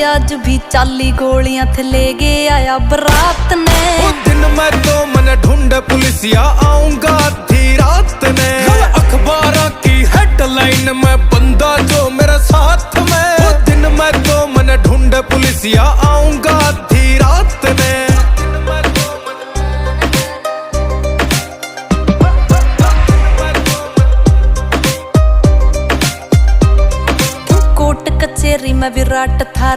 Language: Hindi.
आज भी चाली गोलियां थे ले गया आया बरात ने। दिन मैं तो मन ढूंढ पुलिसिया आऊंगा आधी रात ने। अखबारों की हेडलाइन में बंदा जो मेरे साथ में। दिन मैं तो मन ढूंढ पुलिसिया आऊंगा आधी रात ने। कोर्ट कचेरी में विराट था।